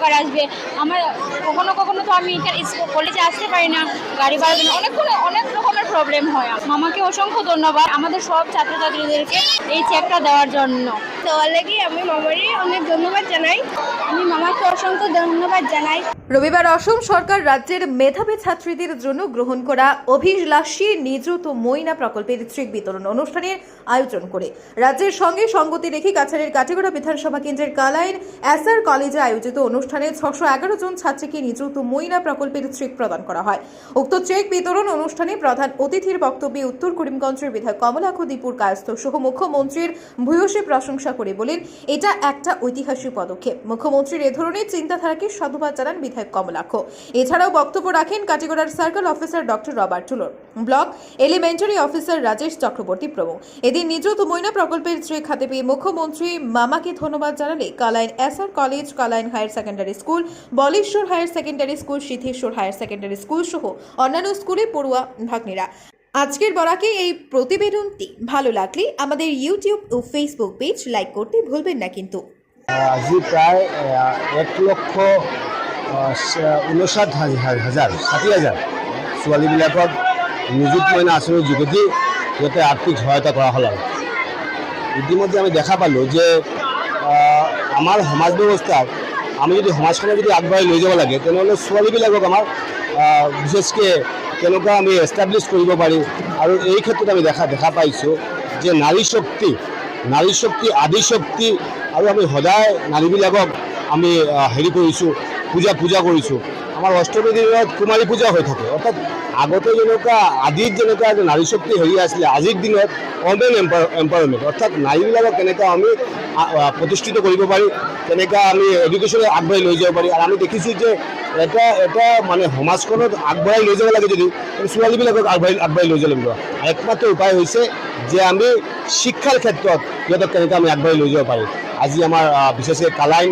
উপকার আসবে। আমার কখনো কখনো তো আমি কলেজে আসতে পারি না, গাড়ি ভাড়ার জন্য অনেক রকমের প্রবলেম হয়। মামাকে অসংখ্য ধন্যবাদ আমাদের সব ছাত্রছাত্রীদেরকে এই চেকটা দেওয়ার জন্য। দেওয়ার লাগি আমি মামারই অনেক ধন্যবাদ জানাই। আমি মামাকে অসংখ্য ধন্যবাদ জানাই। রবিবার অসম সরকার রাজ্যের মেধাবী ছাত্রীদের জন্য গ্রহণ করা অভিলাষী নিযুত ময়না প্রকল্পের চেক বিতরণ অনুষ্ঠানের আয়োজন করে রাজ্যের সঙ্গে সঙ্গতি রেখে কাছাড়ের কাটিগড়া বিধানসভা কেন্দ্রের কালাইন এসআর কলেজে আয়োজিত অনুষ্ঠানে 611 জন ছাত্রীকে নিযুত ময়না প্রকল্পের চেক প্রদান করা হয়। উক্ত চেক বিতরণ অনুষ্ঠানে প্রধান অতিথির বক্তব্যে উত্তর করিমগঞ্জের বিধায়ক কমলাক্ষ দীপুর কায়স্থ সহ মুখ্যমন্ত্রীর ভূয়সী প্রশংসা করে বলেন, এটা একটা ঐতিহাসিক পদক্ষেপ। মুখ্যমন্ত্রীর এ ধরনের চিন্তাধারাকে সাধুবাদ জানান বিধায়ক কমলাক্ষ। এছাড়াও বক্তব্য রাখেন কাটিগড়ার সার্কেল অফিসার ডক্টর রবার্ট টুলোর, block elementary officer Rajesh Chakraborty প্রমুখ। এদিন নিযুত ময়না প্রকল্পের চেক হাতে পেয়ে মুখ্যমন্ত্রী মামাকে ধন্যবাদ জানালে Kalain SR college, Kalain higher secondary school, Baleshwar higher secondary school, Siddheshwar higher secondary school সহ অন্যান্য স্কুলে পড়ুয়া ভাগ্নেরা। আজকের বরাকে এই প্রতিবেদনটি ভালো লাগলে আমাদের ইউটিউব ও ফেসবুক পেজ লাইক করতে ভুলবেন না কিন্তু। আজি প্ৰায় 1,59,60,000 ছোৱালীবিলাকক নিযুত মইনা আঁচনিৰ যোগেদি সিহঁতে আৰ্থিক সহায়তা কৰা হ'ল। আৰু ইতিমধ্যে আমি দেখা পালোঁ যে আমাৰ সমাজ ব্যৱস্থাত আমি যদি সমাজখনক যদি আগবঢ়াই লৈ যাব লাগে তেনেহ'লে ছোৱালীবিলাকক আমাৰ বিশেষকৈ কেনেকুৱা আমি এষ্টাব্লিছ কৰিব পাৰি। আৰু এই ক্ষেত্ৰত আমি দেখা পাইছোঁ যে নাৰী শক্তি আদি শক্তি, আৰু আমি সদায় নাৰীবিলাকক আমি কৰিছোঁ, পূজা কৰিছোঁ। আমাৰ অষ্টমী দিনত কুমাৰী পূজা হৈ থাকে, অৰ্থাৎ আগতে যেনেকুৱা আদিত যেনেকুৱা নাৰী শক্তি আছিলে, আজিৰ দিনত ওমেন এম্পাৱাৰমেণ্ট, অৰ্থাৎ নাৰীবিলাকক কেনেকৈ আমি প্ৰতিষ্ঠিত কৰিব পাৰি, কেনেকৈ আমি এডুকেশ্যনে আগবঢ়াই লৈ যাব পাৰি। আৰু আমি দেখিছোঁ যে এটা মানে সমাজখনত আগবঢ়াই লৈ যাব লাগে যদি ছোৱালীবিলাকক আগবঢ়াই লৈ যাব লাগিব। একমাত্ৰ উপায় হৈছে যে আমি শিক্ষাৰ ক্ষেত্ৰত সিহঁতক কেনেকৈ আমি আগবঢ়াই লৈ যাব পাৰি। আজি আমাৰ বিশেষকৈ কালাইন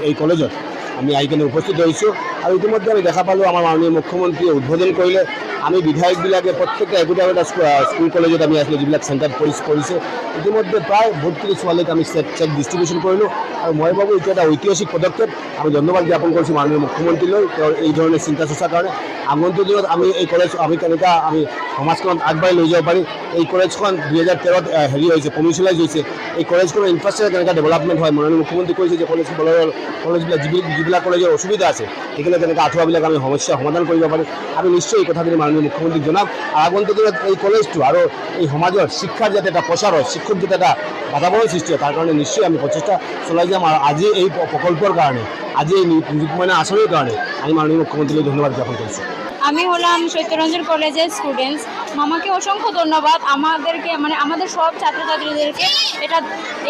এই কলেজত আমি আহি কিনে উপস্থিত হৈছোঁ। আৰু ইতিমধ্যে আমি দেখা পালোঁ আমাৰ মাননীয় মুখ্যমন্ত্ৰীয়ে উদ্বোধন কৰিলে। আমি বিধায়কবিলাকে প্ৰত্যেকটা একোটা স্কুল কলেজত আমি আছিলোঁ যিবিলাক চেণ্টাৰত কৰিছে। ইতিমধ্যে প্ৰায় বহুতখিনি ছোৱালীক আমি চেক ডিষ্ট্ৰিবিউশ্যন কৰিলোঁ। আৰু মই ভাবোঁ এইটো এটা ঐতিহাসিক পদক্ষেপ। আমি ধন্যবাদ জ্ঞাপন কৰিছোঁ মাননীয় মুখ্যমন্ত্ৰীলৈ তেওঁৰ এই ধৰণে চিন্তা চৰ্চাৰ কাৰণে। আগন্তুক দিনত আমি এই কলেজ আমি কেনেকৈ আমি সমাজখনত আগবাঢ়ি লৈ যাব পাৰি। এই কলেজখন 2013ত হৈছে, কমিউনিয়েলাইজ হৈছে। এই কলেজখনৰ ইনফ্ৰাষ্ট্ৰাকচাৰ কেনেকৈ ডেভেলপমেণ্ট হয়, মাননীয় মুখ্যমন্ত্ৰী কৈছে যে কলেজবিলাক যিবিলাক কলেজৰ অসুবিধা আছে সেইবিলাক কেনেকৈ আঁঠুৱাবিলাক আমি সমস্যা সমাধান কৰিব পাৰি। আমি নিশ্চয় এই কথাখিনি মাননীয় মুখ্যমন্ত্ৰীক জনাম। আগন্তুক দিনত এই কলেজটো আৰু এই সমাজৰ শিক্ষাৰ যাতে এটা প্ৰচাৰ হয়, শিক্ষক যাতে এটা বাতাবৰণ সৃষ্টি হয়, তাৰ কাৰণে নিশ্চয় আমি প্ৰচেষ্টা চলাই যাম। আৰু আজি এই প্ৰকল্পৰ কাৰণে, আজি এই নিযুত মইনা আঁচনিৰ কাৰণে আমি মাননীয় মুখ্যমন্ত্ৰীলৈ ধন্যবাদ জ্ঞাপন কৰিছোঁ। আমি হলাম সত্যরঞ্জন কলেজের স্টুডেন্টস। মামাকে অসংখ্য ধন্যবাদ আমাদেরকে আমাদের সব ছাত্রছাত্রীদেরকে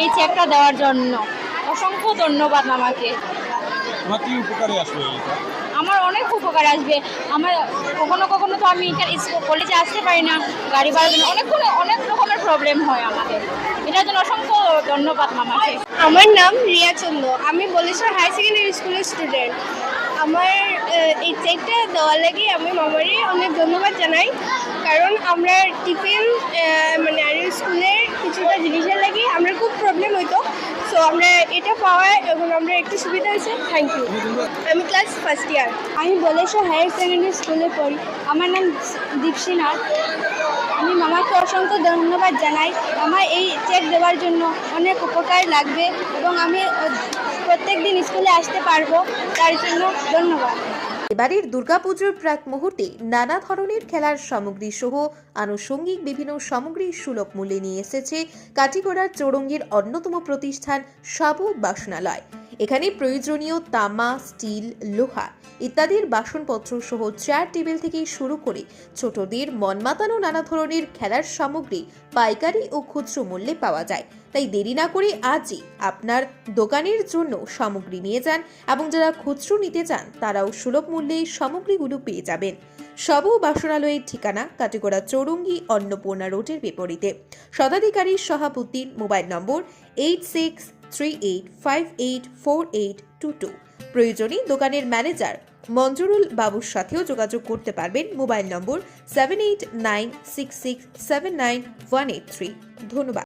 এই চেকটা দেওয়ার জন্য। অসংখ্য ধন্যবাদ মামাকে। তোমার কি উপকারে আসবে? আমার অনেক উপকার আসবে। আমার কখনো কখনো তো আমি কলেজে আসতে পারি না, গাড়ি ভাড়ার জন্য অনেক রকমের প্রবলেম হয় আমাদের। এটার জন্য অসংখ্য ধন্যবাদ মামাকে। আমার নাম রিয়া চন্দ্র, আমি বলেশ্বর হায়ার সেকেন্ডারি স্কুলের স্টুডেন্ট। আমার এই চেকটা দেওয়ার লাগি আমি মামারই অনেক ধন্যবাদ জানাই। কারণ আমরা টিফিন আর স্কুলের কিছুটা জিনিসের লাগি আমরা খুব প্রবলেম হইতো। সো আমরা এটা পাওয়ায় এখন আমরা একটু সুবিধা হয়েছে। Thank you. আমি ক্লাস ফার্স্ট ইয়ার। আমি বলেশ্বর হায়ার সেকেন্ডারি স্কুলে পড়ি। আমার নাম দীপসী নাথ। আমি মামাকে অসংখ্য ধন্যবাদ জানাই। আমার এই চেক দেওয়ার জন্য অনেক উপকার লাগবে এবং আমি প্রত্যেক দিন স্কুলে আসতে পারবো, তার জন্য ধন্যবাদ। এবারের দুর্গাপুজোর প্রাক মুহূর্তে নানা ধরনের খেলার সামগ্রী সহ আনুষঙ্গিক বিভিন্ন সামগ্রী সুলভ মূল্যে নিয়ে এসেছে কাটিগড়ার চৌরঙ্গীর অন্যতম প্রতিষ্ঠান সাবু বাসনালয়। এখানে প্রয়োজনীয় তামা, স্টিল, লোহা ইত্যাদির বাসনপত্র সহ চেয়ার টেবিল থেকে শুরু করে ছোটদের মন মাতানো নানা ধরনের খেলার সামগ্রী পাইকারি ও খুচরো মূল্যে পাওয়া যায়। তাই দেরি না করে আজই আপনার দোকানের জন্য সামগ্রী নিয়ে যান এবং যারা খুচরো নিতে চান তারাও সুলভ মূল্যে সামগ্রীগুলো পেয়ে যাবেন। সাবু বাসনালয়ের ঠিকানা কাটিগড়া চৌরঙ্গী অন্নপূর্ণা রোডের বিপরীতে। শতাধিকারী শাহাবুদ্দিন, মোবাইল নম্বর 8638584822। প্রয়োজনে দোকানের ম্যানেজার মঞ্জুরুল বাবুর সাথেও যোগাযোগ করতে পারবেন। মোবাইল নম্বর 7896679183। ধন্যবাদ।